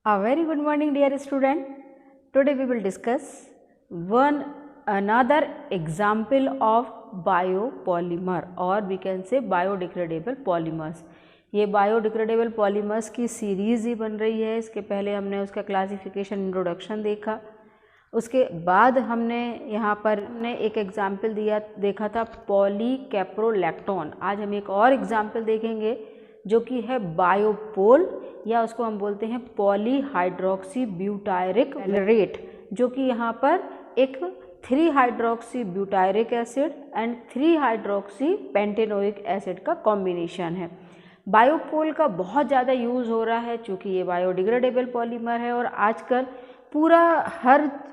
A very good morning dear student. Today we will discuss another example of biopolymer or we can say biodegradable polymers. ये biodegradable polymers की series ही बन रही है। इसके पहले हमने उसका क्लासिफिकेशन इंट्रोडक्शन देखा, उसके बाद हमने यहाँ पर एक एग्जाम्पल देखा था पॉलीकैप्रोलैक्टोन। आज हम एक और एग्जाम्पल देखेंगे जो कि है बायोपोल या उसको हम बोलते हैं पॉलीहाइड्रोक्सी ब्यूटायरिक एलरेट, जो कि यहाँ पर एक three hydroxy butyric acid and three hydroxy pentanoic acid का कॉम्बिनेशन है। बायोपोल का बहुत ज़्यादा यूज़ हो रहा है क्योंकि ये बायोडिग्रेडेबल पॉलीमर है और आजकल पूरा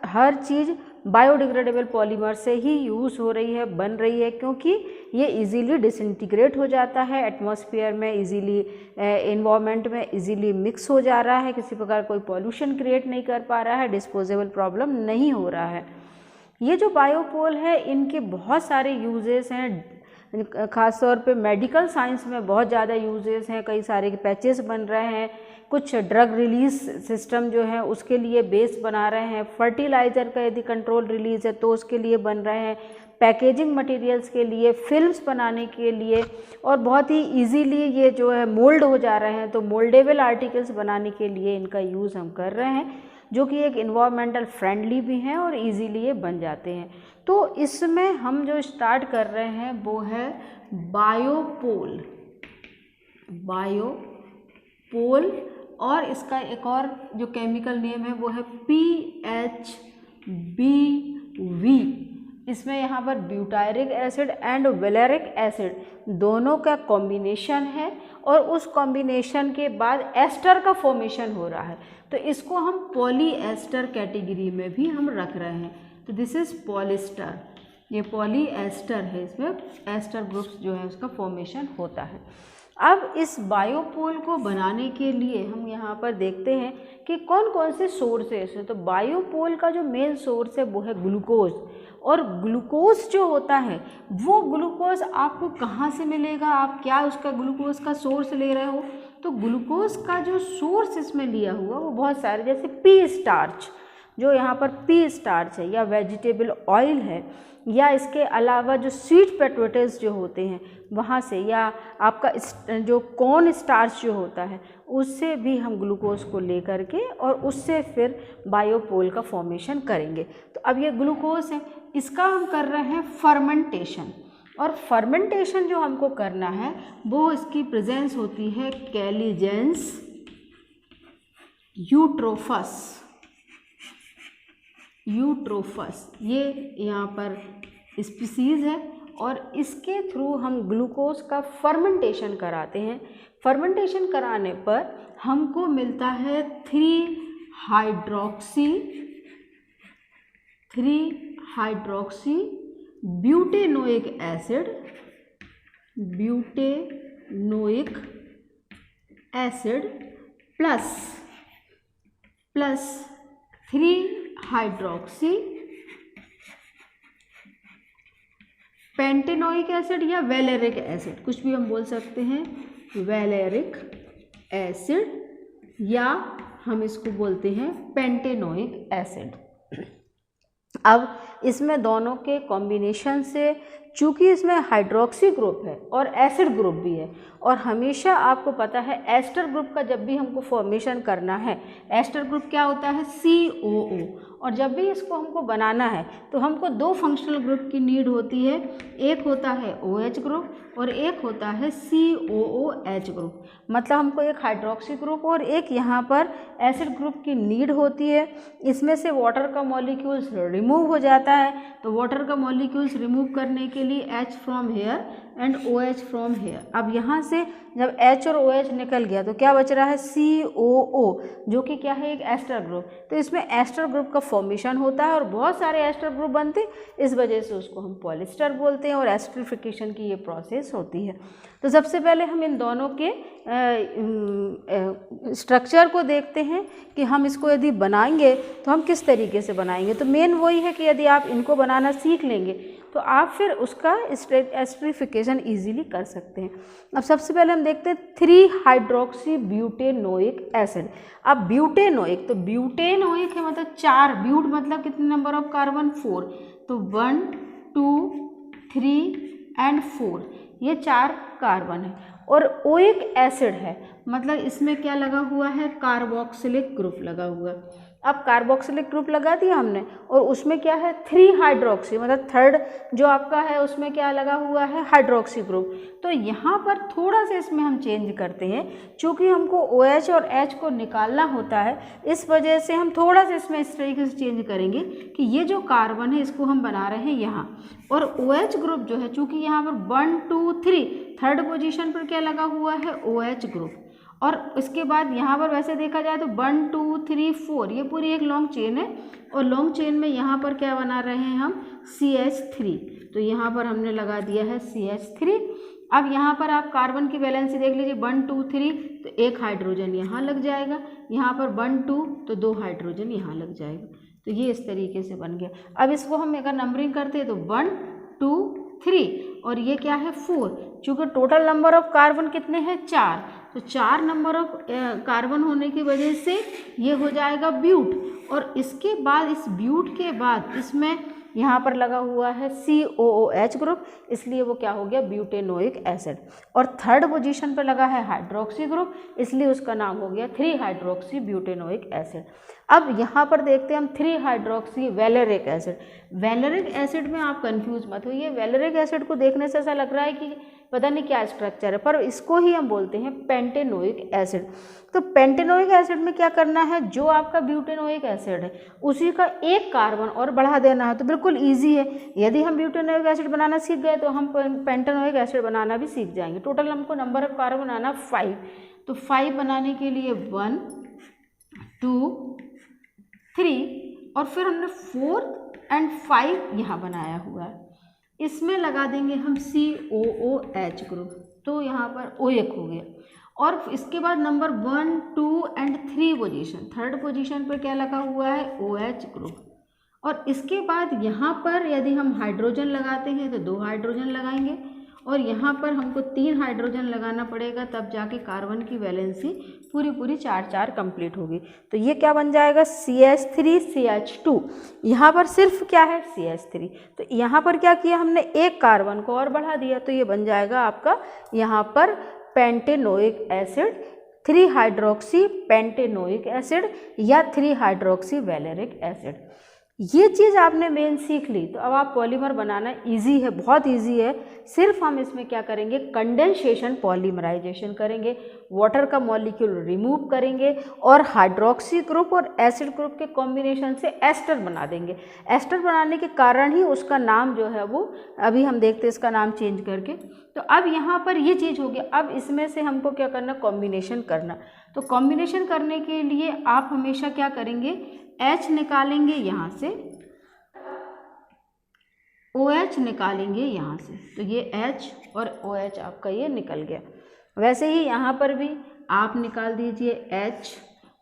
हर चीज़ बायोडिग्रेडेबल पॉलीमर से ही यूज़ हो रही है, बन रही है, क्योंकि ये इजीली डिसइंटीग्रेट हो जाता है एटमॉस्फेयर में, इजीली एनवायरनमेंट में इजीली मिक्स हो जा रहा है, किसी प्रकार कोई पॉल्यूशन क्रिएट नहीं कर पा रहा है, डिस्पोजेबल प्रॉब्लम नहीं हो रहा है। ये जो बायोपोल है इनके बहुत सारे यूजेस हैं, ख़ास तौर पे मेडिकल साइंस में बहुत ज़्यादा यूजेस हैं। कई सारे पैचेस बन रहे हैं, कुछ ड्रग रिलीज सिस्टम जो है उसके लिए बेस बना रहे हैं, फर्टिलाइज़र का यदि कंट्रोल रिलीज है तो उसके लिए बन रहे हैं, पैकेजिंग मटेरियल्स के लिए, फिल्म्स बनाने के लिए, और बहुत ही इजीली ये जो है मोल्ड हो जा रहे हैं, तो मोल्डेबल आर्टिकल्स बनाने के लिए इनका यूज़ हम कर रहे हैं, जो कि एक इन्वायरमेंटल फ्रेंडली भी हैं और इजीली ये बन जाते हैं। तो इसमें हम जो स्टार्ट कर रहे हैं वो है बायोपोल। और इसका एक और जो केमिकल नेम है वो है PHBV। इसमें यहाँ पर butyric acid and valeric acid दोनों का कॉम्बिनेशन है और उस कॉम्बिनेशन के बाद एस्टर का फॉर्मेशन हो रहा है, तो इसको हम पॉलीएस्टर कैटेगरी में भी हम रख रहे हैं। तो दिस इज़ पॉलिस्टर, ये पॉलीएस्टर है, इसमें एस्टर ग्रुप्स जो है उसका फॉर्मेशन होता है। अब इस बायोपोल को बनाने के लिए हम यहाँ पर देखते हैं कि कौन कौन से सोर्सेस हैं। तो बायोपोल का जो मेन सोर्स है वो है ग्लूकोज, और ग्लूकोज जो होता है वो ग्लूकोज आपको कहाँ से मिलेगा, आप क्या उसका ग्लूकोज का सोर्स ले रहे हो। तो ग्लूकोज का जो सोर्स इसमें लिया हुआ वो बहुत सारे, जैसे पी स्टार्च, जो यहाँ पर पी स्टार्च है, या वेजिटेबल ऑयल है, या इसके अलावा जो स्वीट पोटैटोज जो होते हैं वहाँ से, या आपका जो कॉर्न स्टार्च जो होता है उससे भी हम ग्लूकोज को ले करके और उससे फिर बायोपोल का फॉर्मेशन करेंगे। तो अब ये ग्लूकोज है, इसका हम कर रहे हैं फर्मेंटेशन, और फर्मेंटेशन जो हमको करना है वो इसकी प्रेजेंस होती है कैलिजेंस यूट्रोफस, ये यहाँ पर स्पीसीज़ है, और इसके थ्रू हम ग्लूकोज का फर्मेंटेशन कराते हैं। फर्मेंटेशन कराने पर हमको मिलता है three hydroxy butanoic acid plus three hydroxy pentanoic acid या वेलेरिक एसिड, कुछ भी हम बोल सकते हैं, वेलेरिक एसिड, या हम इसको बोलते हैं पेंटेनोइक एसिड। अब इसमें दोनों के कॉम्बिनेशन से, चूँकि इसमें हाइड्रोक्सी ग्रुप है और एसिड ग्रुप भी है, और हमेशा आपको पता है एस्टर ग्रुप का जब भी हमको फॉर्मेशन करना है, एस्टर ग्रुप क्या होता है, COO, और जब भी इसको हमको बनाना है तो हमको 2 फंक्शनल ग्रुप की नीड होती है, एक होता है OH ग्रुप और एक होता है COOH ग्रुप। मतलब हमको एक हाइड्रोक्सी ग्रुप और एक यहाँ पर एसिड ग्रुप की नीड होती है। इसमें से वाटर का मॉलिक्यूल्स रिमूव हो जाता है, तो वाटर का मॉलिक्यूल्स रिमूव करने के लिए H from here and OH from here. अब यहाँ से जब H और OH निकल गया तो क्या बच रहा है, COO, जो कि क्या है, एक एस्टर ग्रुप। तो इसमें एस्टर ग्रुप का फॉर्मेशन होता है और बहुत सारे एस्टर ग्रुप बनते हैं, इस वजह से उसको हम पॉलिस्टर बोलते हैं और एस्टरिफिकेशन की ये प्रोसेस होती है। तो सबसे पहले हम इन दोनों के स्ट्रक्चर को देखते हैं कि हम इसको यदि बनाएंगे तो हम किस तरीके से बनाएंगे। तो मेन वही है कि यदि आप इनको बनाना सीख लेंगे तो आप फिर उसका एस्टरिफिकेशन कैलकुलेशन इजीली कर सकते हैं। अब सबसे पहले हम देखते हैं 3 हाइड्रोक्सी ब्यूटेनोइक एसिड। अब ब्यूटेनोइक, तो ब्यूटेनोइक है मतलब 4, ब्यूट मतलब कितने नंबर ऑफ कार्बन 4, तो 1 2 3 एंड 4 ये 4 कार्बन है। और ओइक एसिड है मतलब इसमें क्या लगा हुआ है, कार्बोक्सिलिक ग्रुप लगा हुआ है। अब कार्बोक्सिलिक ग्रुप लगा दिया हमने और उसमें क्या है 3 हाइड्रोक्सी, मतलब थर्ड जो आपका है उसमें क्या लगा हुआ है, हाइड्रोक्सी ग्रुप। तो यहाँ पर थोड़ा सा इसमें हम चेंज करते हैं, चूँकि हमको OH और H को निकालना होता है, इस वजह से हम थोड़ा सा इसमें इस तरीके से चेंज करेंगे कि ये जो कार्बन है इसको हम बना रहे हैं यहाँ, और OH ग्रुप जो है चूँकि यहाँ पर 1 2 3 थर्ड पोजीशन पर क्या लगा हुआ है, OH ग्रुप। और इसके बाद यहाँ पर वैसे देखा जाए तो 1 2 3 4 ये पूरी एक लॉन्ग चेन है, और लॉन्ग चेन में यहाँ पर क्या बना रहे हैं हम, CH3, तो यहाँ पर हमने लगा दिया है CH3। अब यहाँ पर आप कार्बन की वैलेंसी देख लीजिए 1 2 3, तो 1 हाइड्रोजन यहाँ लग जाएगा, यहाँ पर 1 2 तो 2 हाइड्रोजन यहाँ लग जाएगा, तो ये इस तरीके से बन गया। अब इसको हम अगर नंबरिंग करते हैं तो 1 2 3 और ये क्या है 4, चूँकि टोटल नंबर ऑफ कार्बन कितने हैं 4, तो 4 नंबर ऑफ कार्बन होने की वजह से ये हो जाएगा ब्यूट। और इसके बाद इस ब्यूट के बाद इसमें यहाँ पर लगा हुआ है COOH ग्रुप, इसलिए वो क्या हो गया, ब्यूटेनोइक एसिड। और थर्ड पोजीशन पर लगा है हाइड्रोक्सी ग्रुप, इसलिए उसका नाम हो गया 3 हाइड्रोक्सी ब्यूटेनोइक एसिड। अब यहाँ पर देखते हैं हम 3 हाइड्रोक्सी वैलेरिक एसिड। वैलेरिक एसिड में आप कंफ्यूज मत होइए, वैलेरिक एसिड को देखने से ऐसा लग रहा है कि पता नहीं क्या स्ट्रक्चर है, पर इसको ही हम बोलते हैं पेंटेनोइक एसिड। तो पेंटेनोइक एसिड में क्या करना है, जो आपका ब्यूटेनोइक एसिड है उसी का एक कार्बन और बढ़ा देना है, तो बिल्कुल ईजी है। यदि हम ब्यूटेनोइक एसिड बनाना सीख गए तो हम पेंटेनोइक एसिड बनाना भी सीख जाएंगे। टोटल हमको नंबर ऑफ कार्बन बनाना 5, तो 5 बनाने के लिए 1 2 3 और फिर हमने 4 एंड 5 यहाँ बनाया हुआ है, इसमें लगा देंगे हम COOH ग्रुप, तो यहाँ पर OH हो गया। और इसके बाद number 1 2 and 3 position, third position पर क्या लगा हुआ है, OH ग्रुप। और इसके बाद यहाँ पर यदि हम हाइड्रोजन लगाते हैं तो 2 हाइड्रोजन लगाएंगे, और यहाँ पर हमको 3 हाइड्रोजन लगाना पड़ेगा, तब जाके कार्बन की वैलेंसी पूरी 4 कंप्लीट होगी। तो ये क्या बन जाएगा, CH3 CH2, यहाँ पर सिर्फ क्या है CH3, तो यहाँ पर क्या किया हमने, एक कार्बन को और बढ़ा दिया, तो ये बन जाएगा आपका यहाँ पर pentanoic acid, 3 hydroxy pentanoic acid या 3 हाइड्रोक्सी वैलेरिक एसिड। ये चीज़ आपने मेन सीख ली, तो अब आप पॉलीमर बनाना इजी है, बहुत इजी है। सिर्फ हम इसमें क्या करेंगे, कंडेंसेशन पॉलीमराइजेशन करेंगे, वाटर का मॉलिक्यूल रिमूव करेंगे और हाइड्रोक्सी ग्रुप और एसिड ग्रुप के कॉम्बिनेशन से एस्टर बना देंगे। एस्टर बनाने के कारण ही उसका नाम जो है वो अभी हम देखते हैं इसका नाम चेंज करके। तो अब यहाँ पर ये चीज़ हो गया, अब इसमें से हमको क्या करना, कॉम्बिनेशन करना। तो कॉम्बिनेशन करने के लिए आप हमेशा क्या करेंगे, H निकालेंगे यहाँ से, OH निकालेंगे यहाँ से, तो ये H और OH आपका ये निकल गया। वैसे ही यहाँ पर भी आप निकाल दीजिए H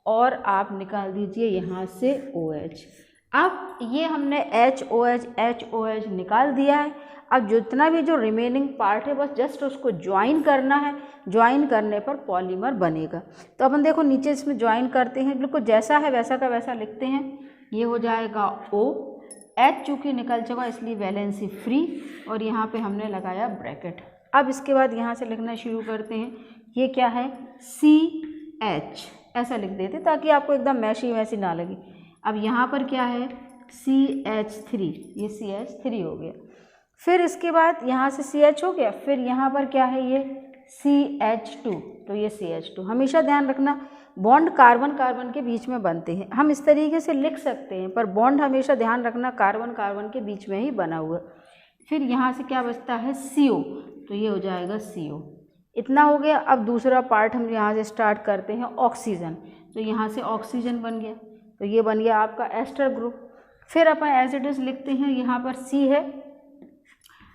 और आप निकाल दीजिए यहाँ से OH। अब ये हमने HOH निकाल दिया है। अब जितना भी जो रिमेनिंग पार्ट है बस जस्ट उसको ज्वाइन करना है, ज्वाइन करने पर पॉलीमर बनेगा। तो अपन देखो नीचे इसमें ज्वाइन करते हैं, बिल्कुल जैसा है वैसा का वैसा लिखते हैं। ये हो जाएगा O, H चूँकि निकल चुका इसलिए वैलेंसी फ्री, और यहाँ पे हमने लगाया ब्रैकेट। अब इसके बाद यहाँ से लिखना शुरू करते हैं, ये क्या है CH ऐसा लिख देते ताकि आपको एकदम मैशी ना लगे। अब यहाँ पर क्या है CH3, ये CH3 हो गया। फिर इसके बाद यहाँ से CH हो गया, फिर यहाँ पर क्या है ये CH2, तो ये CH2। हमेशा ध्यान रखना बॉन्ड कार्बन कार्बन के बीच में बनते हैं, हम इस तरीके से लिख सकते हैं पर बॉन्ड हमेशा ध्यान रखना कार्बन कार्बन के बीच में ही बना हुआ। फिर यहाँ से क्या बचता है CO, तो ये हो जाएगा CO। इतना हो गया। अब दूसरा पार्ट हम यहाँ से स्टार्ट करते हैं ऑक्सीजन, तो यहाँ से ऑक्सीजन बन गया, तो ये बन गया आपका एस्टर ग्रुप। फिर अपन एज इट इज लिखते हैं, यहाँ पर C है।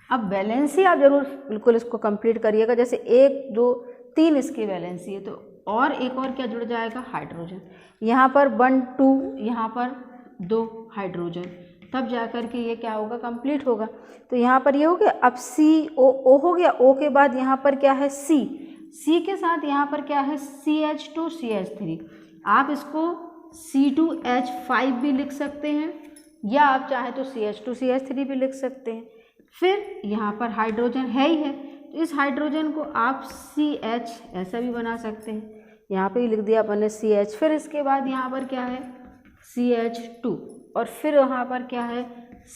अब वैलेंसी आप जरूर बिल्कुल इसको कंप्लीट करिएगा, जैसे 1 2 3 इसकी वैलेंसी है, तो और एक और क्या जुड़ जाएगा हाइड्रोजन। यहाँ पर 1 2, यहाँ पर 2 हाइड्रोजन, तब जा कर के ये क्या होगा, कंप्लीट होगा। तो यहाँ पर ये हो गया। अब CO हो गया, O के बाद यहाँ पर क्या है, C के साथ यहाँ पर क्या है, CH2 CH3। आप इसको C2H5 भी लिख सकते हैं, या आप चाहे तो CH2 CH3 भी लिख सकते हैं। फिर यहाँ पर हाइड्रोजन है ही है, तो इस हाइड्रोजन को आप CH ऐसा भी बना सकते हैं। यहाँ पे ही लिख दिया अपन ने CH। फिर इसके बाद यहाँ पर क्या है, CH2, और फिर यहाँ पर क्या है,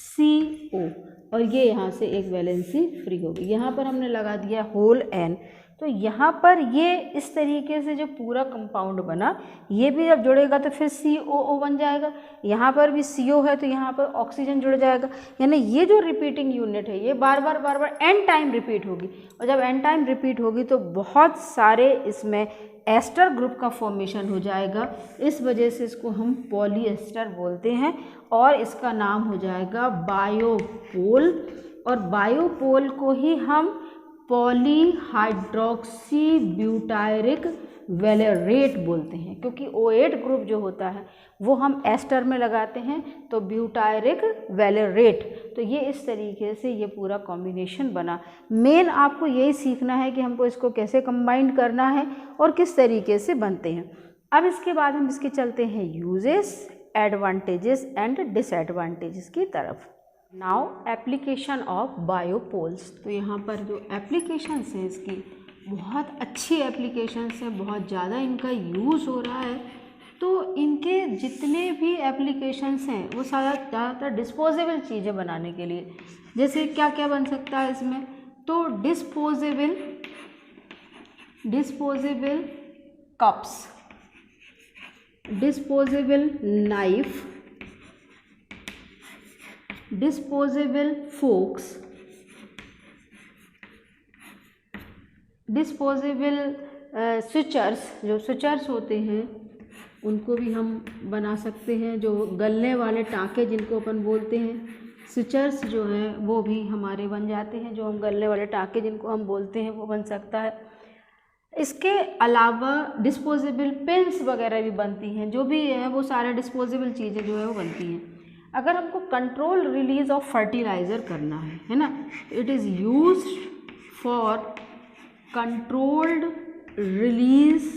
CO, और ये यहाँ से एक वैलेंसी फ्री होगी। यहाँ पर हमने लगा दिया होल N। तो यहाँ पर ये इस तरीके से जो पूरा कंपाउंड बना, ये भी जब जुड़ेगा तो फिर COO बन जाएगा। यहाँ पर भी CO है तो यहाँ पर ऑक्सीजन जुड़ जाएगा। यानी ये जो रिपीटिंग यूनिट है ये बार बार n टाइम रिपीट होगी, और जब n टाइम रिपीट होगी तो बहुत सारे इसमें एस्टर ग्रुप का फॉर्मेशन हो जाएगा। इस वजह से इसको हम पॉलीएस्टर बोलते हैं, और इसका नाम हो जाएगा बायोपोल। और बायोपोल को ही हम पॉलीहाइड्रोक्सी ब्यूटायरिक वैलेरेट बोलते हैं, क्योंकि O8 ग्रुप जो होता है वो हम एस्टर में लगाते हैं, तो ब्यूटायरिक वैलेरेट। तो ये इस तरीके से ये पूरा कॉम्बिनेशन बना। मेन आपको यही सीखना है कि हमको इसको कैसे कंबाइन करना है और किस तरीके से बनते हैं। अब इसके बाद हम इसके चलते हैं यूजेस, एडवांटेजेस एंड डिसएडवांटेजेस की तरफ। Now application of biopols. तो यहाँ पर जो एप्लीकेशंस हैं इसकी बहुत अच्छी एप्लीकेशंस हैं, बहुत ज़्यादा इनका यूज़ हो रहा है। तो इनके जितने भी एप्लीकेशंस हैं वो ज़्यादातर डिस्पोजेबल चीज़ें बनाने के लिए। जैसे क्या क्या बन सकता है इसमें, तो disposable cups, disposable knife, disposable forks, disposable switchers, जो स्विचर्स होते हैं उनको भी हम बना सकते हैं। जो गलने वाले टाँके जिनको अपन बोलते हैं, स्विचर्स जो हैं वो भी हमारे बन जाते हैं। जो हम गलने वाले टाँके जिनको हम बोलते हैं वो बन सकता है। इसके अलावा डिस्पोजेबल पेन्स वगैरह भी बनती हैं। जो भी है वो सारे डिस्पोजेबल चीज़ें जो है वो बनती हैं। अगर हमको कंट्रोल रिलीज ऑफ फर्टिलाइज़र करना है ना, it is used for controlled release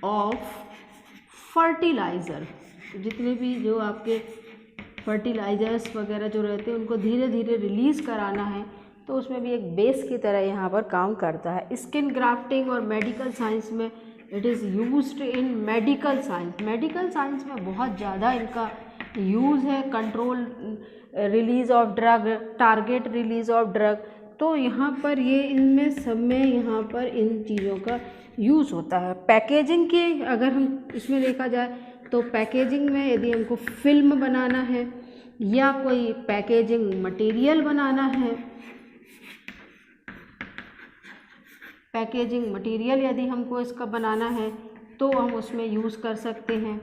of fertiliser. जितने भी जो आपके फर्टिलाइज़र्स वगैरह जो रहते हैं उनको धीरे धीरे रिलीज़ कराना है, तो उसमें भी एक बेस की तरह यहाँ पर काम करता है। स्किन ग्राफ्टिंग और मेडिकल साइंस में it is used in medical science. Medical science में बहुत ज़्यादा इनका यूज़ है। Control release of drug, target release of drug, तो यहाँ पर ये इनमें सब में यहाँ पर इन चीज़ों का यूज़ होता है। पैकेजिंग के अगर हम इसमें देखा जाए तो पैकेजिंग में यदि हमको फिल्म बनाना है या कोई पैकेजिंग मटेरियल बनाना है, पैकेजिंग मटेरियल यदि हमको इसका बनाना है तो हम उसमें यूज़ कर सकते हैं।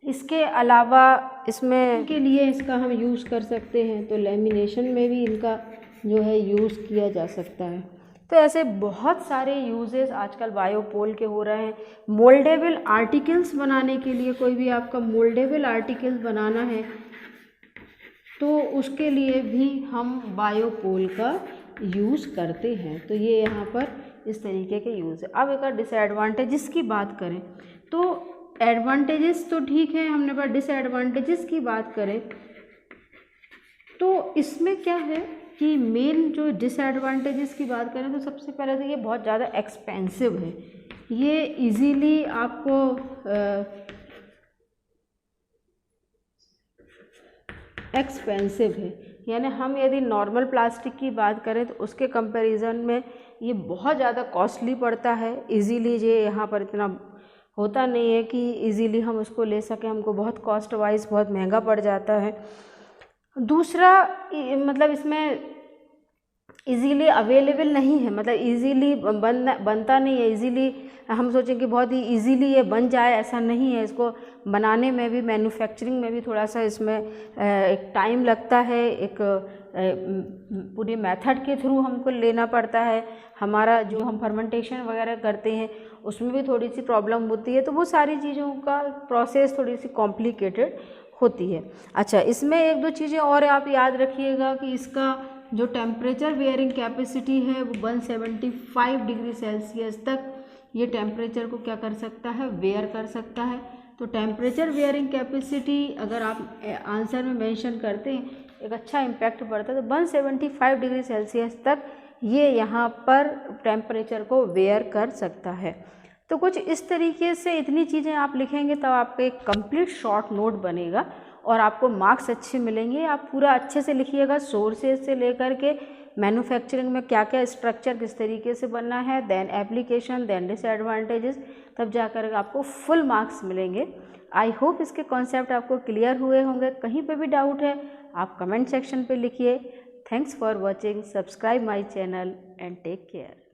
इसके अलावा इसमें के लिए इसका हम यूज़ कर सकते हैं, तो लेमिनेशन में भी इनका जो है यूज़ किया जा सकता है। तो ऐसे बहुत सारे यूजेस आजकल बायोपोल के हो रहे हैं। मोल्डेबल आर्टिकल्स बनाने के लिए, कोई भी आपका मोल्डेबल आर्टिकल्स बनाना है तो उसके लिए भी हम बायोपोल का यूज़ करते हैं। तो ये यहाँ पर इस तरीके के यूज़ है। अब एक डिसएडवांटेजेस की बात करें तो एडवांटेजेस तो ठीक है हमने, पर डिसएडवांटेजेस की बात करें तो इसमें क्या है कि मेन जो डिसएडवांटेजेस की बात करें तो सबसे पहले तो ये बहुत ज़्यादा एक्सपेंसिव है। ये इजीली आपको एक्सपेंसिव है, यानी हम यदि नॉर्मल प्लास्टिक की बात करें तो उसके कंपैरिजन में ये बहुत ज़्यादा कॉस्टली पड़ता है। इजीली ये यहाँ पर इतना होता नहीं है कि इजीली हम उसको ले सकें, हमको बहुत कॉस्ट वाइज बहुत महंगा पड़ जाता है। दूसरा मतलब इसमें इजीली अवेलेबल नहीं है, मतलब इजीली बनता नहीं है। इजीली हम सोचें कि बहुत ही इजीली ये बन जाए, ऐसा नहीं है। इसको बनाने में भी, मैन्युफैक्चरिंग में भी थोड़ा सा इसमें एक टाइम लगता है। एक पूरी मेथड के थ्रू हमको लेना पड़ता है। हमारा जो हम फर्मेंटेशन वगैरह करते हैं उसमें भी थोड़ी सी प्रॉब्लम होती है। तो वो सारी चीज़ों का प्रोसेस थोड़ी सी कॉम्प्लिकेटेड होती है। अच्छा, इसमें एक दो चीज़ें और आप याद रखिएगा कि इसका जो टेम्परेचर वेयरिंग कैपेसिटी है वो 175 डिग्री सेल्सियस तक ये टेम्परेचर को क्या कर सकता है, वेयर कर सकता है। तो टेम्परेचर वेयरिंग कैपेसिटी अगर आप आंसर में मेंशन करते हैं, एक अच्छा इम्पैक्ट पड़ता है। तो 175 डिग्री सेल्सियस तक ये यहाँ पर टेम्परेचर को वेयर कर सकता है। तो कुछ इस तरीके से इतनी चीज़ें आप लिखेंगे तब आपका एक कंप्लीट शॉर्ट नोट बनेगा और आपको मार्क्स अच्छे मिलेंगे। आप पूरा अच्छे से लिखिएगा, सोर्सेज से लेकर के मैन्युफैक्चरिंग में क्या क्या स्ट्रक्चर किस तरीके से बनना है, देन एप्लीकेशन, देन डिसएडवांटेजेस, तब जाकर आपको फुल मार्क्स मिलेंगे। आई होप इसके कॉन्सेप्ट आपको क्लियर हुए होंगे। कहीं पे भी डाउट है आप कमेंट सेक्शन पे लिखिए। Thanks for watching, subscribe my channel and take care.